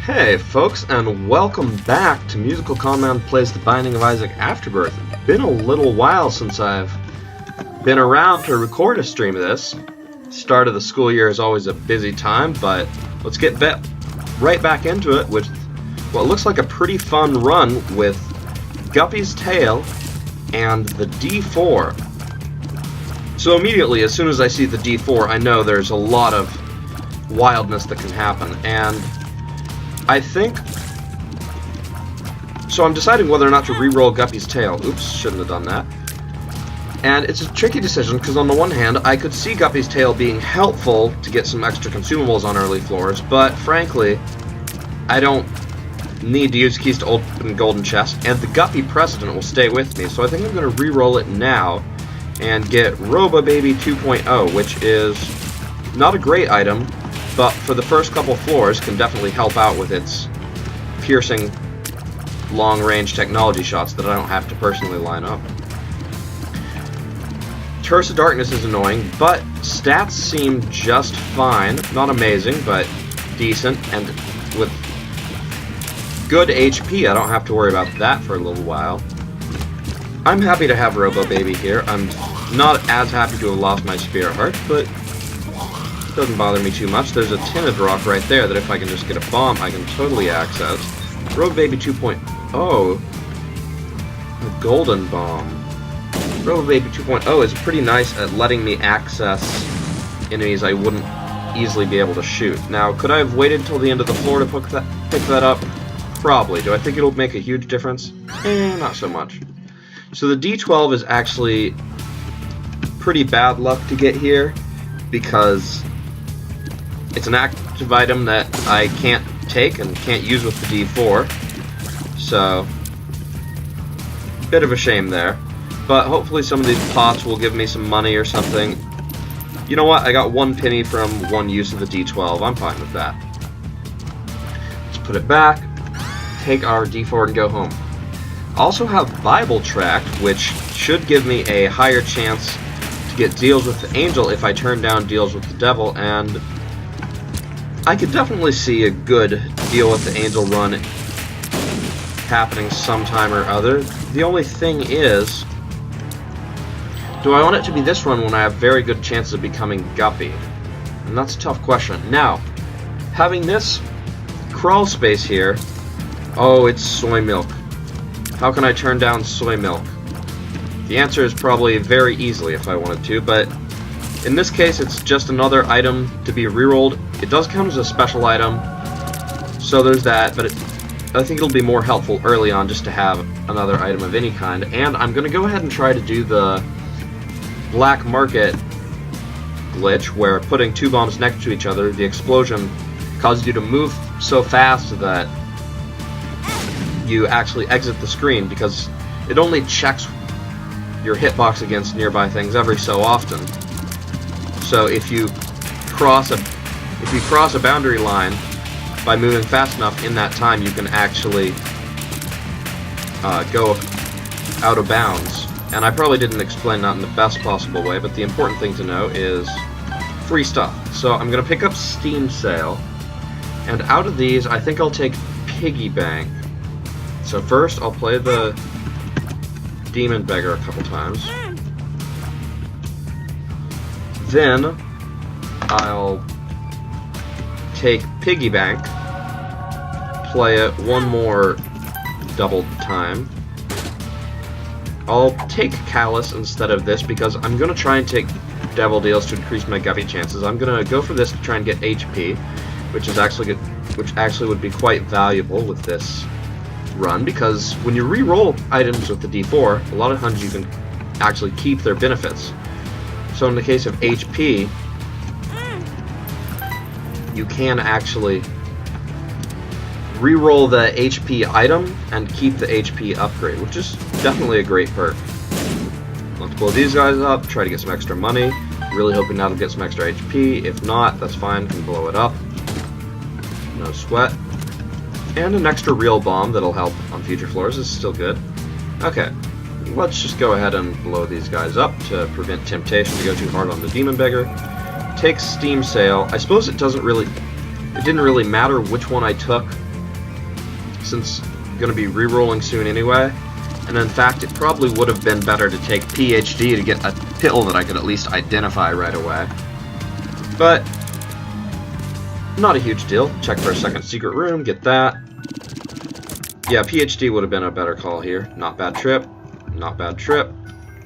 Hey folks, and welcome back to MusicalConman Plays The Binding of Isaac Afterbirth. It's been a little while since I've been around to record a stream of this. Start of the school year is always a busy time, but let's get right back into it with what looks like a pretty fun run with Guppy's Tail and the D4. So immediately, as soon as I see the D4, I know there's a lot of wildness that can happen, and I think... So I'm deciding whether or not to re-roll Guppy's Tail. Oops, shouldn't have done that. And it's a tricky decision, because on the one hand, I could see Guppy's Tail being helpful to get some extra consumables on early floors, but frankly, I don't need to use keys to open golden chest, and the Guppy precedent will stay with me, so I think I'm going to re-roll it now and get Robo Baby 2.0, which is not a great item, but for the first couple floors can definitely help out with its piercing long-range technology shots that I don't have to personally line up. Curse of Darkness is annoying, but stats seem just fine. Not amazing, but decent, and with good HP, I don't have to worry about that for a little while. I'm happy to have Robo Baby here. I'm not as happy to have lost my Spirit Heart, but doesn't bother me too much. There's a Tinted Rock right there that if I can just get a bomb, I can totally access. Robo Baby 2.0, a Golden Bomb. Robo Baby 2.0 is pretty nice at letting me access enemies I wouldn't easily be able to shoot. Now, could I have waited till the end of the floor to pick that up? Probably. Do I think it'll make a huge difference? Not so much. So the D12 is actually pretty bad luck to get here, because it's an active item that I can't take and can't use with the D4, so bit of a shame there. But hopefully some of these pots will give me some money or something. You know what? I got 1 penny from one use of the D12. I'm fine with that. Let's put it back, take our D4 and go home. I also have Bible Tract, which should give me a higher chance to get deals with the angel if I turn down deals with the devil, and I could definitely see a good deal with the angel run happening sometime or other. The only thing is, do I want it to be this run when I have very good chances of becoming Guppy? And that's a tough question. Now, having this crawl space here, oh, it's soy milk. How can I turn down soy milk? The answer is probably very easily if I wanted to, but in this case it's just another item to be rerolled. It does count as a special item, so there's that, but I think it'll be more helpful early on just to have another item of any kind. And I'm going to go ahead and try to do the black market glitch, where putting 2 bombs next to each other, the explosion causes you to move so fast that you actually exit the screen, because it only checks your hitbox against nearby things every so often. So if you cross a boundary line by moving fast enough in that time, you can actually go out of bounds. And I probably didn't explain that in the best possible way, but the important thing to know is free stuff. So I'm going to pick up Steam Sale, and out of these, I think I'll take Piggy Bank. So first, I'll play the Demon Beggar a couple times. Then, I'll take Piggy Bank, play it one more double time. I'll take Callus instead of this, because I'm going to try and take Devil Deals to increase my Guppy chances. I'm going to go for this to try and get HP, which actually would be quite valuable with this run, because when you re-roll items with the D4, a lot of times you can actually keep their benefits. So in the case of HP, you can actually re-roll the HP item and keep the HP upgrade, which is definitely a great perk. Let's blow these guys up, try to get some extra money, really hoping that'll get some extra HP. If not, that's fine, can blow it up. No sweat. And an extra real bomb that'll help on future floors is still good. Okay, let's just go ahead and blow these guys up to prevent temptation to go too hard on the Demon Beggar. Take Steam Sale. I suppose it didn't really matter which one I took since I'm going to be re-rolling soon anyway. And in fact, it probably would have been better to take PhD to get a pill that I could at least identify right away. But not a huge deal. Check for a second secret room, get that. Yeah, PhD would have been a better call here. Not bad trip. Not bad trip.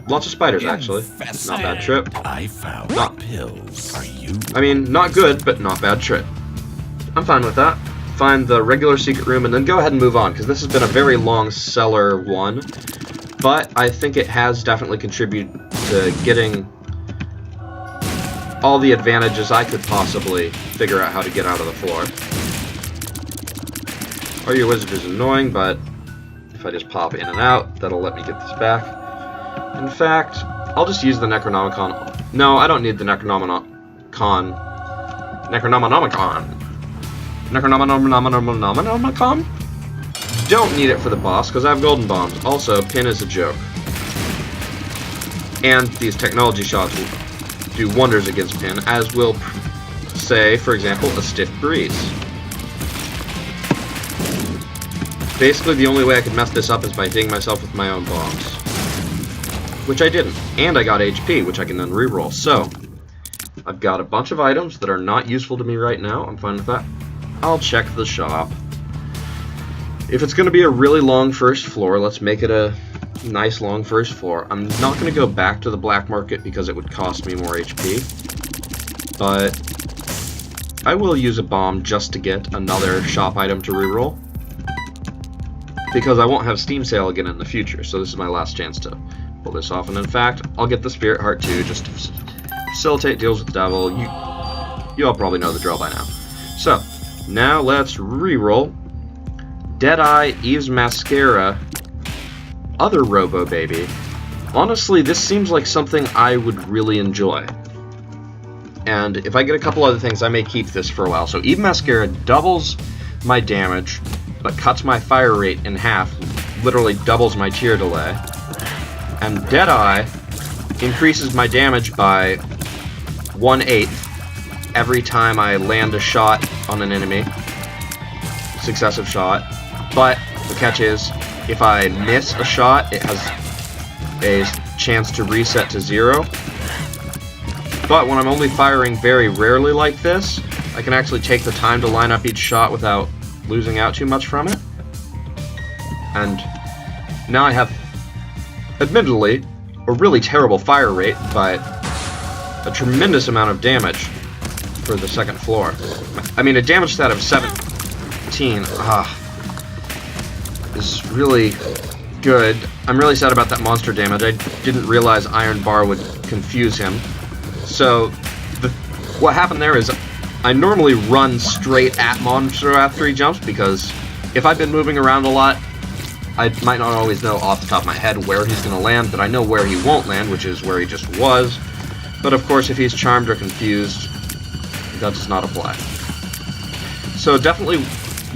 Lots of spiders, actually. Not bad trip. I found pills. Are you? I mean, not good, but not bad trip. I'm fine with that. Find the regular secret room and then go ahead and move on, because this has been a very long cellar one. But I think it has definitely contributed to getting all the advantages I could possibly figure out how to get out of the floor. Or your wizard is annoying, but if I just pop in and out, that'll let me get this back. In fact, I'll just use the Necronomicon. No, I don't need the Necronomicon. Necronomicon? Don't need it for the boss, because I have golden bombs. Also, pin is a joke. And these technology shots will do wonders against pin, as will, say, for example, a stiff breeze. Basically, the only way I could mess this up is by hitting myself with my own bombs. Which I didn't. And I got HP, which I can then reroll. So, I've got a bunch of items that are not useful to me right now. I'm fine with that. I'll check the shop. If it's going to be a really long first floor, let's make it a nice long first floor. I'm not going to go back to the black market because it would cost me more HP. But I will use a bomb just to get another shop item to reroll. Because I won't have Steam Sale again in the future, so this is my last chance to pull this off. And in fact, I'll get the Spirit Heart too, just to facilitate deals with the devil. You all probably know the drill by now. So, now let's reroll. Deadeye, Eve's Mascara, other Robo Baby. Honestly, this seems like something I would really enjoy. And if I get a couple other things, I may keep this for a while. So Eve Mascara doubles my damage, but cuts my fire rate in half, literally doubles my tear delay. And Deadeye increases my damage by 1/8 every time I land a shot on an enemy. Successive shot. But the catch is, if I miss a shot, it has a chance to reset to 0. But when I'm only firing very rarely like this, I can actually take the time to line up each shot without losing out too much from it. And now I have, admittedly, a really terrible fire rate, but a tremendous amount of damage for the second floor. I mean, a damage stat of 17 is really good. I'm really sad about that monster damage. I didn't realize Iron Bar would confuse him. So, what happened there is I normally run straight at monster after he jumps, because if I've been moving around a lot, I might not always know off the top of my head where he's going to land, but I know where he won't land, which is where he just was. But of course, if he's charmed or confused, that does not apply. So definitely,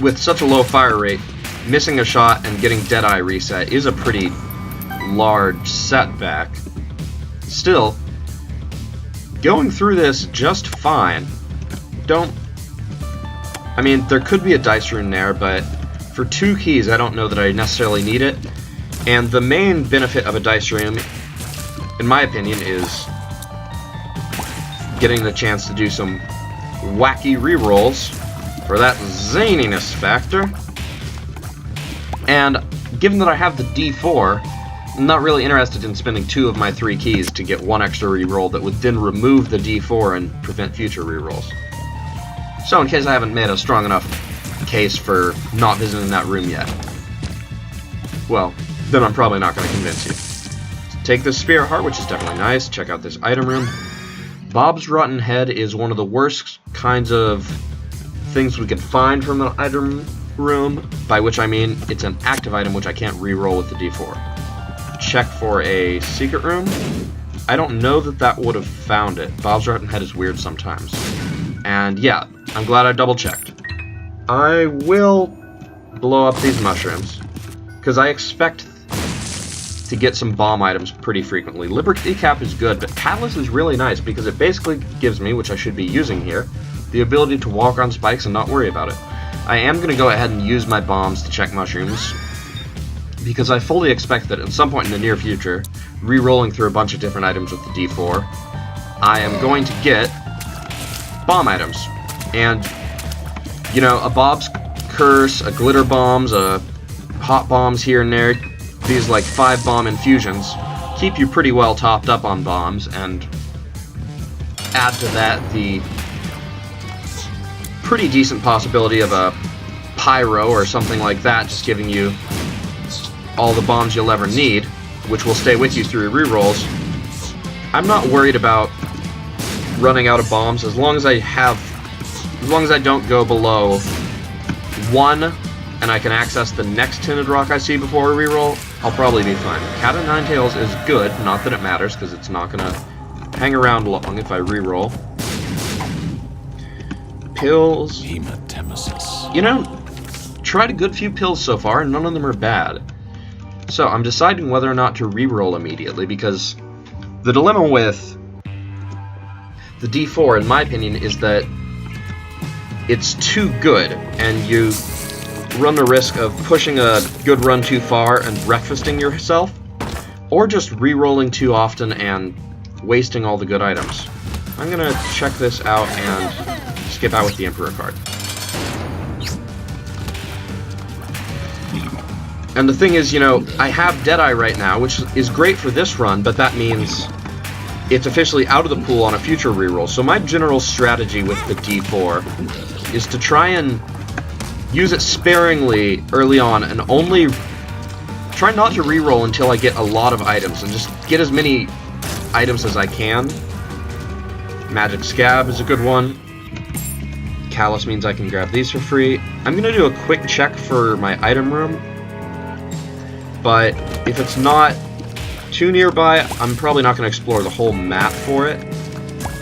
with such a low fire rate, missing a shot and getting Deadeye reset is a pretty large setback. Still, going through this just fine. I mean, there could be a dice rune there, but for 2 keys, I don't know that I necessarily need it. And the main benefit of a dice rune, in my opinion, is getting the chance to do some wacky rerolls for that zaniness factor. And given that I have the D4, I'm not really interested in spending 2 of my 3 keys to get 1 extra reroll that would then remove the D4 and prevent future rerolls. So in case I haven't made a strong enough case for not visiting that room yet, well, then I'm probably not going to convince you. Take this Spirit Heart, which is definitely nice. Check out this item room. Bob's Rotten Head is one of the worst kinds of things we could find from an item room, by which I mean it's an active item which I can't reroll with the D4. Check for a secret room. I don't know that would have found it. Bob's Rotten Head is weird sometimes. And yeah, I'm glad I double checked. I will blow up these mushrooms, because I expect to get some bomb items pretty frequently. Liberty Cap is good, but Catalyst is really nice because it basically gives me, which I should be using here, the ability to walk on spikes and not worry about it. I am going to go ahead and use my bombs to check mushrooms, because I fully expect that at some point in the near future, re-rolling through a bunch of different items with the D4, I am going to get bomb items. And, you know, a Bob's Curse, a Glitter Bombs, a Hot Bombs here and there, these like 5 bomb infusions, keep you pretty well topped up on bombs, and add to that the pretty decent possibility of a Pyro or something like that, just giving you all the bombs you'll ever need, which will stay with you through rerolls. I'm not worried about running out of bombs as long as I don't go below 1 and I can access the next tinted rock I see before a reroll. I'll probably be fine. Cat of Nine Tails is good, not that it matters because it's not gonna hang around long if I reroll. Pills. Hematemesis. You know, tried a good few pills so far and none of them are bad. So I'm deciding whether or not to reroll immediately, because the dilemma with the D4, in my opinion, is that it's too good, and you run the risk of pushing a good run too far and breakfasting yourself, or just rerolling too often and wasting all the good items. I'm gonna check this out and skip out with the Emperor card. And the thing is, you know, I have Deadeye right now, which is great for this run, but that means it's officially out of the pool on a future reroll. So my general strategy with the D4 is to try and use it sparingly early on, and only try not to reroll until I get a lot of items, and just get as many items as I can. Magic Scab is a good one. Callus means I can grab these for free. I'm going to do a quick check for my item room, but if it's not too nearby, I'm probably not going to explore the whole map for it,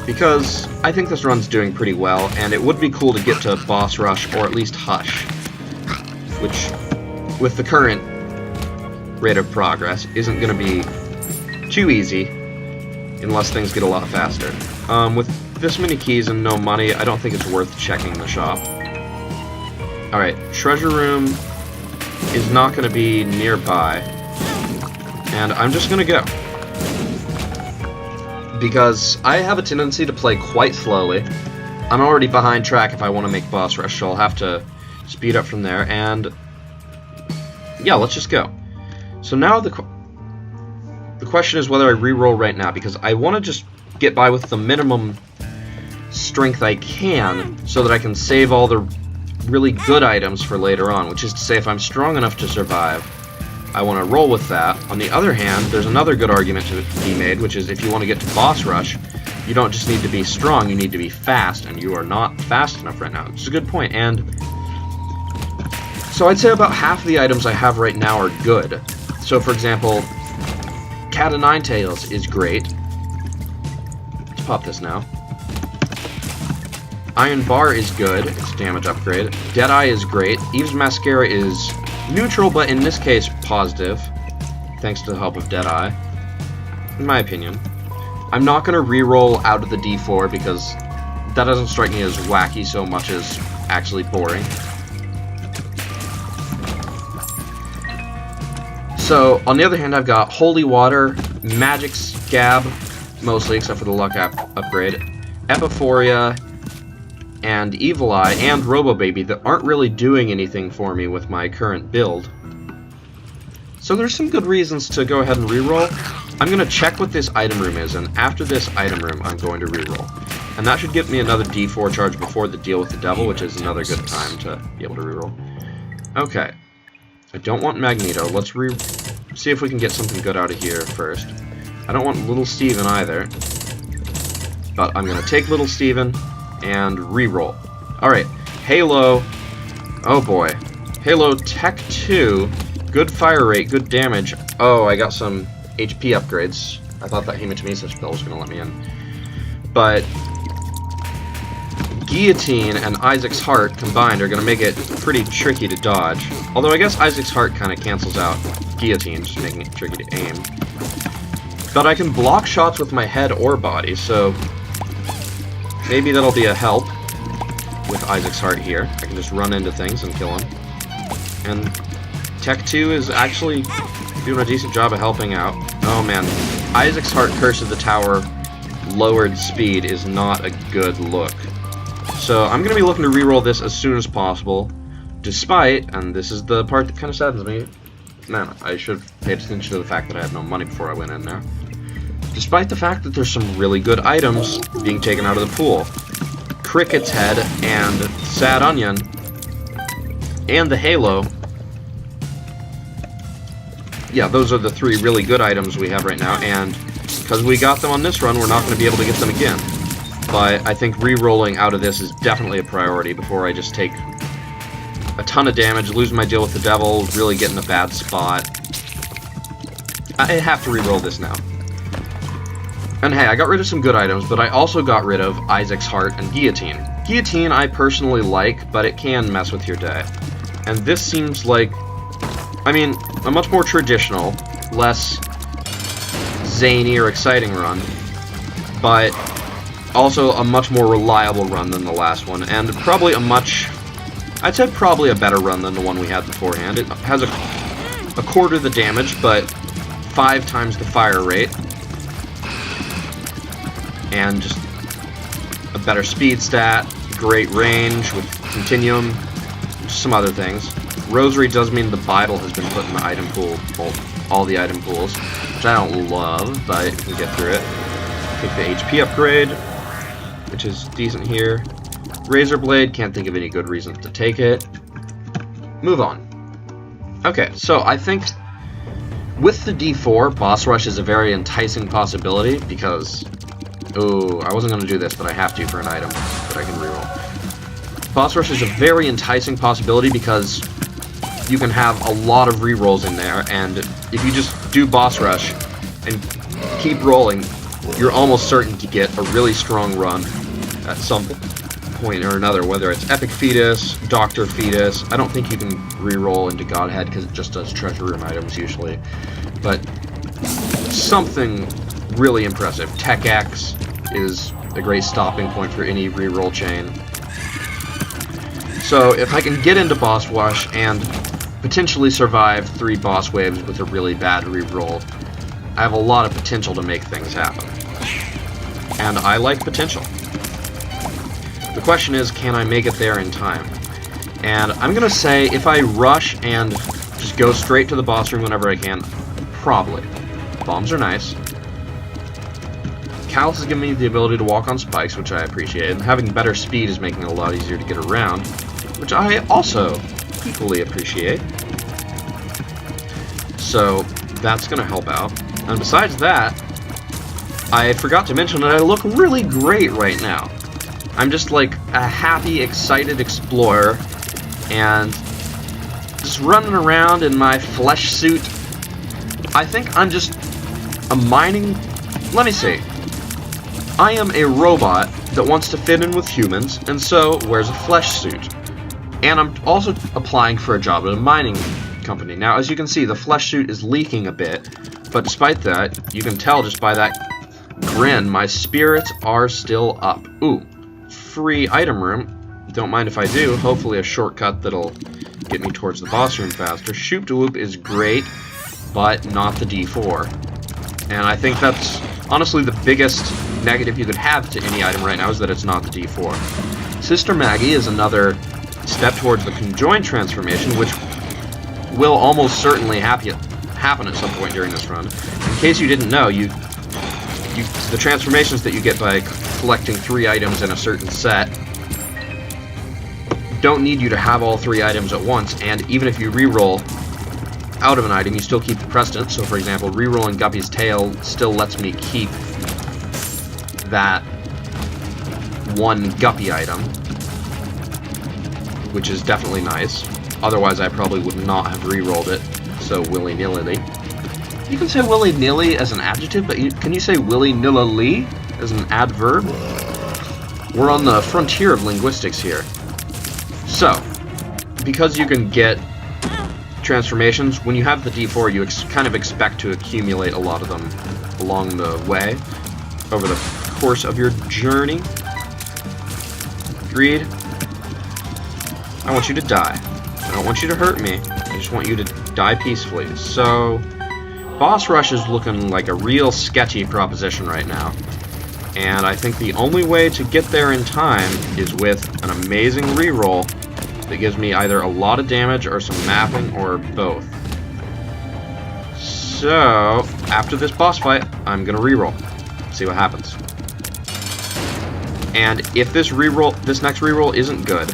because I think this run's doing pretty well, and it would be cool to get to Boss Rush, or at least Hush, which, with the current rate of progress, isn't going to be too easy, unless things get a lot faster. With this many keys and no money, I don't think it's worth checking the shop. Alright, Treasure Room is not going to be nearby, and I'm just going to go. Because I have a tendency to play quite slowly. I'm already behind track if I want to make Boss Rush, so I'll have to speed up from there, and yeah, let's just go. So now the question is whether I reroll right now, because I want to just get by with the minimum strength I can, so that I can save all the really good items for later on, which is to say, if I'm strong enough to survive, I want to roll with that. On the other hand, there's another good argument to be made, which is if you want to get to Boss Rush, you don't just need to be strong, you need to be fast, and you are not fast enough right now. It's a good point, and so I'd say about half the items I have right now are good. So, for example, Cat of Nine Tails is great. Let's pop this now. Iron Bar is good, it's damage upgrade. Deadeye is great. Eve's Mascara is neutral, but in this case, positive, thanks to the help of Deadeye, in my opinion. I'm not going to reroll out of the D4, because that doesn't strike me as wacky so much as actually boring. So, on the other hand, I've got Holy Water, Magic Scab, mostly, except for the Luck upgrade, Epiphoria, and Evil Eye, and Robo Baby that aren't really doing anything for me with my current build. So there's some good reasons to go ahead and reroll. I'm going to check what this item room is, and after this item room, I'm going to reroll. And that should give me another D4 charge before the Deal with the Devil, which is another good time to be able to reroll. Okay. I don't want Magneto. Let's see if we can get something good out of here first. I don't want Little Steven either, but I'm going to take Little Steven and reroll. Alright, Halo. Oh boy. Halo Tech 2. Good fire rate, good damage. Oh, I got some HP upgrades. I thought that Hematemesis spell was going to let me in. But Guillotine and Isaac's Heart combined are going to make it pretty tricky to dodge. Although I guess Isaac's Heart kind of cancels out Guillotine, just making it tricky to aim. But I can block shots with my head or body, so maybe that'll be a help. with Isaac's Heart here. I can just run into things and kill him. And Tech 2 is actually doing a decent job of helping out. Oh man, Isaac's Heart Curse of the Tower lowered speed is not a good look. So I'm going to be looking to reroll this as soon as possible, despite, and this is the part that kind of saddens me, man, I should have paid attention to the fact that I had no money before I went in there. Despite the fact that there's some really good items being taken out of the pool. Cricket's Head and Sad Onion and the Halo. Yeah, those are the 3 really good items we have right now, and because we got them on this run, we're not going to be able to get them again. But I think re-rolling out of this is definitely a priority before I just take a ton of damage, lose my deal with the devil, really get in a bad spot. I have to re-roll this now. And hey, I got rid of some good items, but I also got rid of Isaac's Heart and Guillotine. Guillotine I personally like, but it can mess with your day. And this seems like, I mean, a much more traditional, less zany or exciting run, but also a much more reliable run than the last one, and probably a much, I'd say probably a better run than the one we had beforehand. It has a quarter the damage, but 5 times the fire rate, and just a better speed stat, great range with Continuum, some other things. Rosary does mean the Bible has been put in the item pool, well, all the item pools, which I don't love, but you can get through it. Take the HP upgrade, which is decent here. Razor Blade, can't think of any good reasons to take it. Move on. Okay, so I think with the D4, Boss Rush is a very enticing possibility because, oh, I wasn't going to do this, but I have to for an item that I can reroll. Boss Rush is a very enticing possibility because you can have a lot of rerolls in there, and if you just do Boss Rush and keep rolling, you're almost certain to get a really strong run at some point or another, whether it's Epic Fetus, Dr. Fetus. I don't think you can reroll into Godhead because it just does treasure room items usually, but something really impressive. Tech X is a great stopping point for any reroll chain. So if I can get into Boss Rush and potentially survive 3 boss waves with a really bad reroll, I have a lot of potential to make things happen. And I like potential. The question is, can I make it there in time? And I'm gonna say if I rush and just go straight to the boss room whenever I can, probably. Bombs are nice. Callus is giving me the ability to walk on spikes, which I appreciate, and having better speed is making it a lot easier to get around, which I also equally appreciate. So that's going to help out. And besides that, I forgot to mention that I look really great right now. I'm just like a happy, excited explorer, and just running around in my flesh suit. I think I'm just a mining... Let me see. I am a robot that wants to fit in with humans, and so wears a flesh suit. And I'm also applying for a job at a mining company. Now, as you can see, the flesh suit is leaking a bit, but despite that, you can tell just by that grin, my spirits are still up. Ooh, free item room. Don't mind if I do. Hopefully a shortcut that'll get me towards the boss room faster. Shoop to Whoop is great, but not the D4. And I think that's honestly the biggest negative you could have to any item right now, is that it's not the D4. Sister Maggie is another step towards the conjoined transformation, which will almost certainly happen at some point during this run. In case you didn't know, the transformations that you get by collecting 3 items in a certain set don't need you to have all 3 items at once, and even if you reroll out of an item, you still keep the precedence. So for example, rerolling Guppy's Tail still lets me keep that 1 Guppy item, which is definitely nice. Otherwise, I probably would not have re-rolled it so willy-nilly. You can say willy-nilly as an adjective, but can you say willy-nilly as an adverb? We're on the frontier of linguistics here. So, because you can get transformations, when you have the D4, you kind of expect to accumulate a lot of them along the way, over the course of your journey. Agreed. I want you to die. I don't want you to hurt me. I just want you to die peacefully. So, boss rush is looking like a real sketchy proposition right now. And I think the only way to get there in time is with an amazing reroll that gives me either a lot of damage or some mapping or both. So, after this boss fight, I'm gonna reroll. See what happens. And if this next reroll isn't good,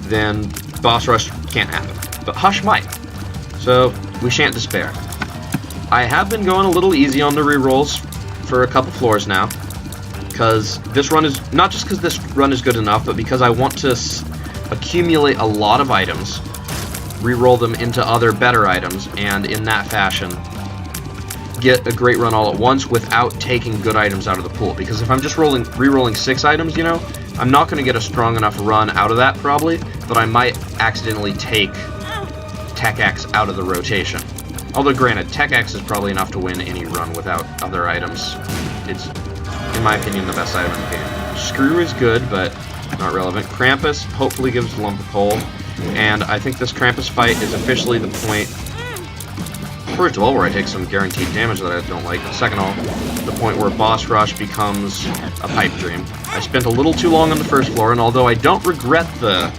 then boss rush can't happen. But Hush might. So, we shan't despair. I have been going a little easy on the rerolls for a couple floors now. Because this run is, not just because this run is good enough, but because I want to accumulate a lot of items, reroll them into other better items, and in that fashion, get a great run all at once without taking good items out of the pool. Because if I'm just re-rolling 6 items, you know, I'm not going to get a strong enough run out of that probably, but I might accidentally take Tech X out of the rotation. Although granted, Tech X is probably enough to win any run without other items. It's, in my opinion, the best item in the game. Screw is good, but not relevant. Krampus hopefully gives Lump a pull, and I think this Krampus fight is officially the point, first of all, where I take some guaranteed damage that I don't like, and second of all, the point where boss rush becomes a pipe dream. I spent a little too long on the first floor, and although I don't regret the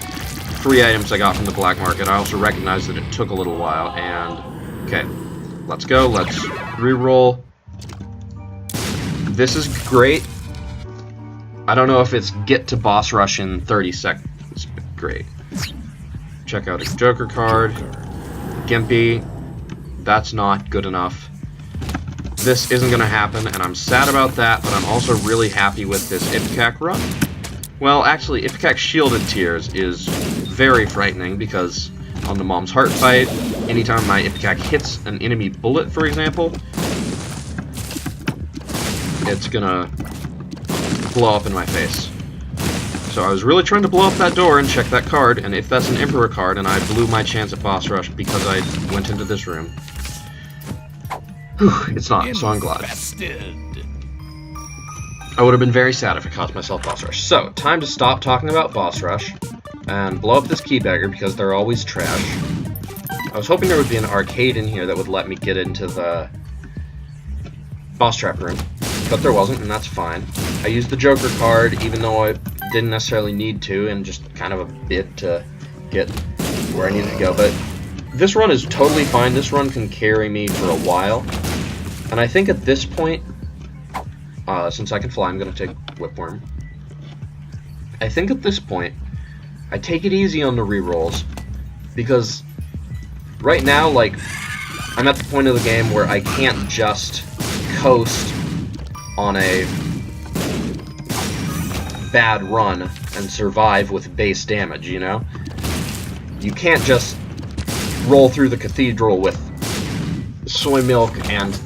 3 items I got from the black market, I also recognize that it took a little while, and okay, let's go, let's reroll. This is great. I don't know if it's get to boss rush in 30 seconds, but great. Check out a Joker card. Gimpy. That's not good enough. This isn't going to happen, and I'm sad about that, but I'm also really happy with this Ipecac run. Well, actually, Ipecac's Shielded Tears is very frightening, because on the Mom's Heart fight, anytime my Ipecac hits an enemy bullet, for example, it's gonna blow up in my face. So I was really trying to blow up that door and check that card, and if that's an Emperor card, and I blew my chance at boss rush because I went into this room. Whew, it's not, so I'm glad. I would have been very sad if it cost myself boss rush. So, time to stop talking about boss rush and blow up this key bagger because they're always trash. I was hoping there would be an arcade in here that would let me get into the boss trap room, but there wasn't, and that's fine. I used the Joker card, even though I didn't necessarily need to, and just kind of a bit to get where I needed to go, but this run is totally fine. This run can carry me for a while, and I think at this point, since I can fly, I'm going to take Whipworm. I think at this point, I take it easy on the rerolls, because right now, like, I'm at the point of the game where I can't just coast on a bad run and survive with base damage, you know? You can't just roll through the cathedral with soy milk and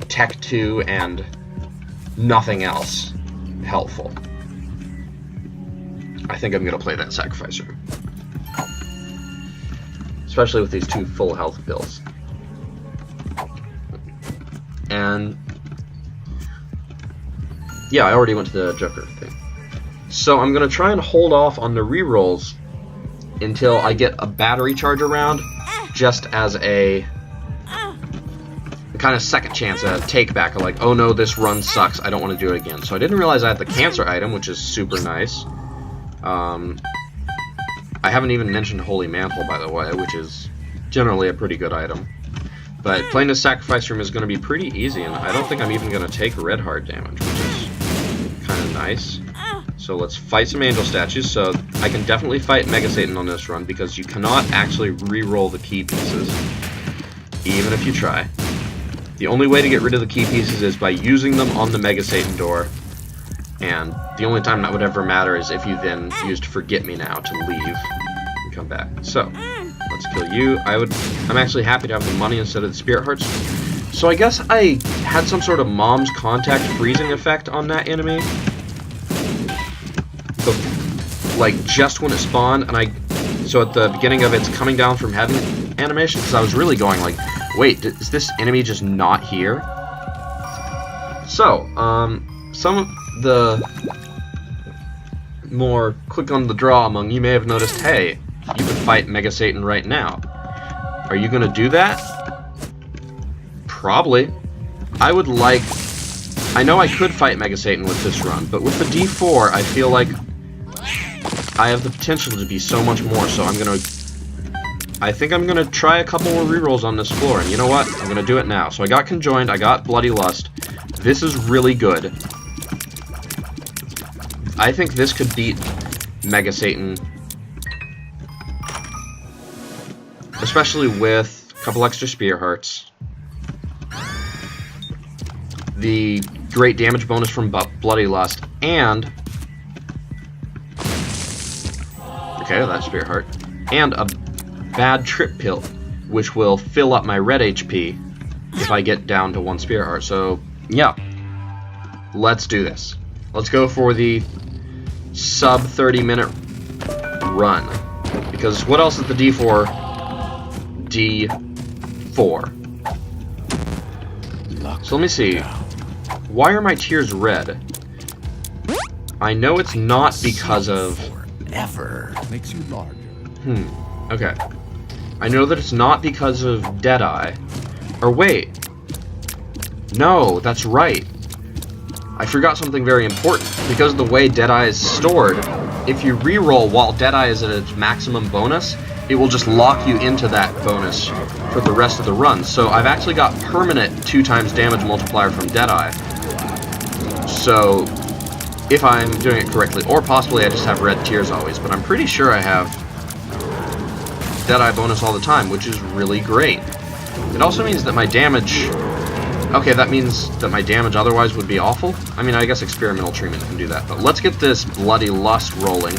Tech 2 and nothing else helpful. I think I'm gonna play that sacrifice room. Especially with these 2 full health pills. And yeah, I already went to the Joker thing. So I'm going to try and hold off on the rerolls until I get a battery charge around, just as a kind of second chance, a take back, like, oh no, this run sucks, I don't want to do it again. So I didn't realize I had the cancer item, which is super nice. I haven't even mentioned Holy Mantle, by the way, which is generally a pretty good item. But playing the sacrifice room is going to be pretty easy, and I don't think I'm even going to take red heart damage, which is kind of nice. So let's fight some angel statues. So I can definitely fight Mega Satan on this run, because you cannot actually re-roll the key pieces, even if you try. The only way to get rid of the key pieces is by using them on the Mega Satan door, and the only time that would ever matter is if you then used Forget Me Now to leave and come back. So let's kill you. I'm actually happy to have the money instead of the spirit hearts. So I guess I had some sort of Mom's Contact freezing effect on that enemy. Like just when it spawned, and so at the beginning of its coming down from heaven animation, because I was really going like, wait, is this enemy just not here? So, some of the more quick on the draw among you may have noticed, hey, you fight Mega Satan right now. Are you gonna do that? Probably. I would like... I know I could fight Mega Satan with this run, but with the D4, I feel like I have the potential to be so much more, so I think I'm gonna try a couple more rerolls on this floor, and you know what? I'm gonna do it now. So I got Conjoined, I got Bloody Lust. This is really good. I think this could beat Mega Satan. Especially with a couple extra Spear Hearts. The great damage bonus from Bloody Lust, and... okay, that's Spear Heart. And a bad trip pill, which will fill up my red HP if I get down to 1 Spear Heart. So, yeah. Let's do this. Let's go for the sub 30-minute run. Because what else is the D4? D4. So let me see. Why are my tears red? I know it's not because of... Forever makes you larger. Okay. I know that it's not because of Deadeye. Or wait. No, that's right. I forgot something very important. Because of the way Deadeye is stored, if you reroll while Deadeye is at its maximum bonus, it will just lock you into that bonus for the rest of the run. So I've actually got permanent 2x damage multiplier from Deadeye. So, if I'm doing it correctly, or possibly I just have red tears always, but I'm pretty sure I have Deadeye bonus all the time, which is really great. It also means that my damage... okay, that means that my damage otherwise would be awful. I mean, I guess experimental treatment can do that. But let's get this Bloody Lust rolling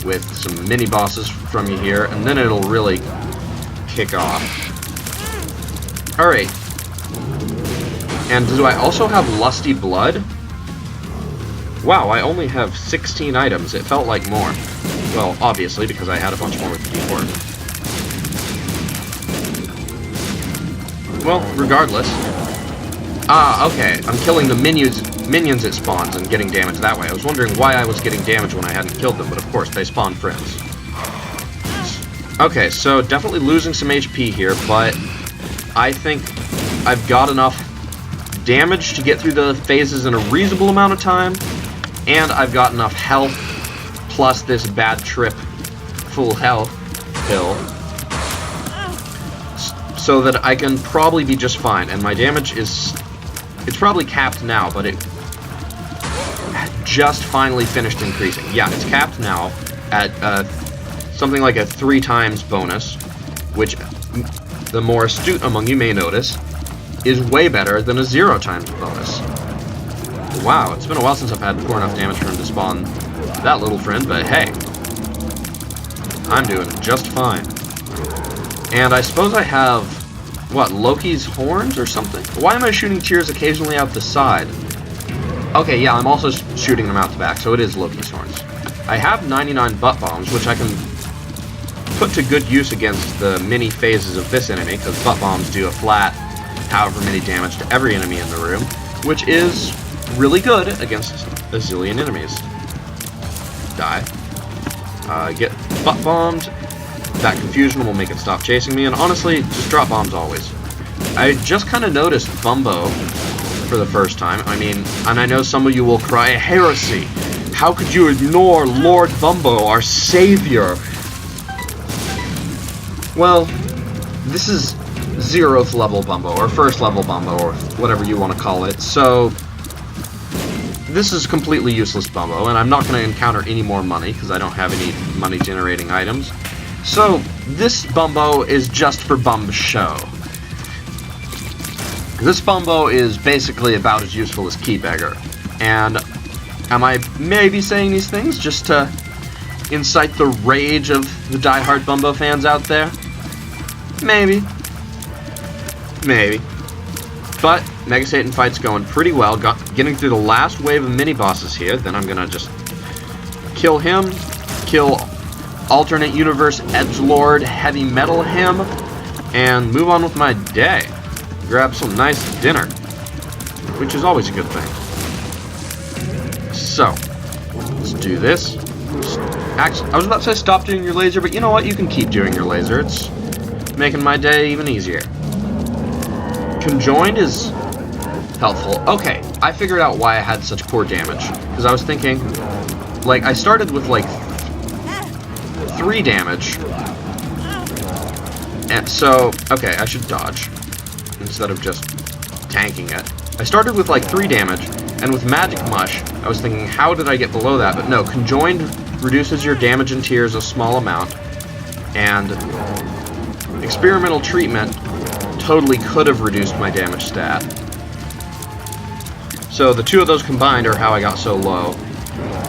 with some mini-bosses from you here, and then it'll really kick off. Alright. And do I also have Lusty Blood? Wow, I only have 16 items. It felt like more. Well, obviously, because I had a bunch more with the D4. Well, regardless. Ah, okay. I'm killing the minions it spawns and getting damage that way. I was wondering why I was getting damage when I hadn't killed them, but of course, they spawn friends. Okay, so definitely losing some HP here, but I think I've got enough damage to get through the phases in a reasonable amount of time, and I've got enough health, plus this bad trip full health pill, so that I can probably be just fine, and my damage is... it's probably capped now, but it just finally finished increasing. Yeah, it's capped now at something like a 3x bonus, which the more astute among you may notice is way better than a 0x bonus. Wow, it's been a while since I've had poor enough damage for him to spawn that little friend, but hey, I'm doing just fine. And I suppose I have, what, Loki's horns or something? Why am I shooting tears occasionally out the side? Okay, yeah, I'm also shooting them out the back, so it is Loki's horns. I have 99 butt bombs, which I can put to good use against the mini phases of this enemy, because butt bombs do a flat however many damage to every enemy in the room, which is really good against a zillion enemies. Die. Get butt bombed. That confusion will make it stop chasing me, and honestly, just drop bombs always. I just kind of noticed Bumbo for the first time. I mean, and I know some of you will cry, heresy! How could you ignore Lord Bumbo, our savior? Well, this is 0th level Bumbo, or 1st level Bumbo, or whatever you want to call it, so this is completely useless Bumbo, and I'm not going to encounter any more money, because I don't have any money-generating items. So, this Bumbo is just for Bum Show. This Bumbo is basically about as useful as Keybagger. And am I maybe saying these things just to incite the rage of the diehard Bumbo fans out there? Maybe. Maybe. But Mega Satan fight's going pretty well. Getting through the last wave of mini-bosses here. Then I'm gonna just kill him, kill alternate universe edgelord heavy metal him, and move on with my day. Grab some nice dinner, which is always a good thing. So, let's do this. Actually, I was about to say stop doing your laser, but you know what? You can keep doing your laser. It's making my day even easier. Conjoined is helpful. Okay, I figured out why I had such poor damage. Because I was thinking, like, I started with, like, 3 damage. And so, okay, I should dodge instead of just tanking it. I started with, like, 3 damage, and with Magic Mush, I was thinking, how did I get below that? But no, Conjoined reduces your damage and tears a small amount, and Experimental Treatment totally could have reduced my damage stat. So the two of those combined are how I got so low,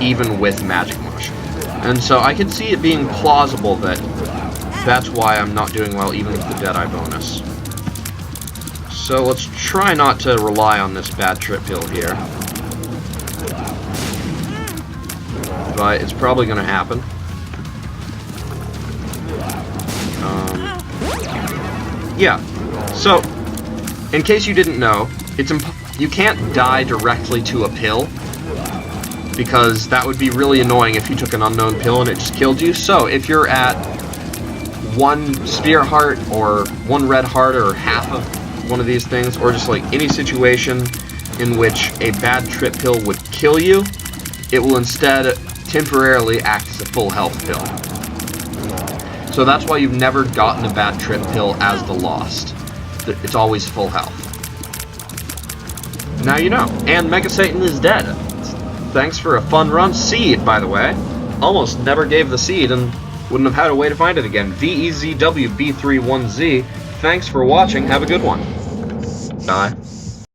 even with Magic Mush. And so I could see it being plausible that that's why I'm not doing well even with the Deadeye bonus. So let's try not to rely on this bad trip hill here. But it's probably going to happen. Yeah. So, in case you didn't know, you can't die directly to a pill, because that would be really annoying if you took an unknown pill and it just killed you. So, if you're at 1 spear heart, or 1 red heart, or half of one of these things, or just like any situation in which a bad trip pill would kill you, it will instead temporarily act as a full health pill. So that's why you've never gotten a bad trip pill as the Lost. It's always full health. Now you know. And Mega Satan is dead. Thanks for a fun run. Seed, by the way. Almost never gave the seed and wouldn't have had a way to find it again. VEZW B31Z. Thanks for watching. Have a good one. Bye.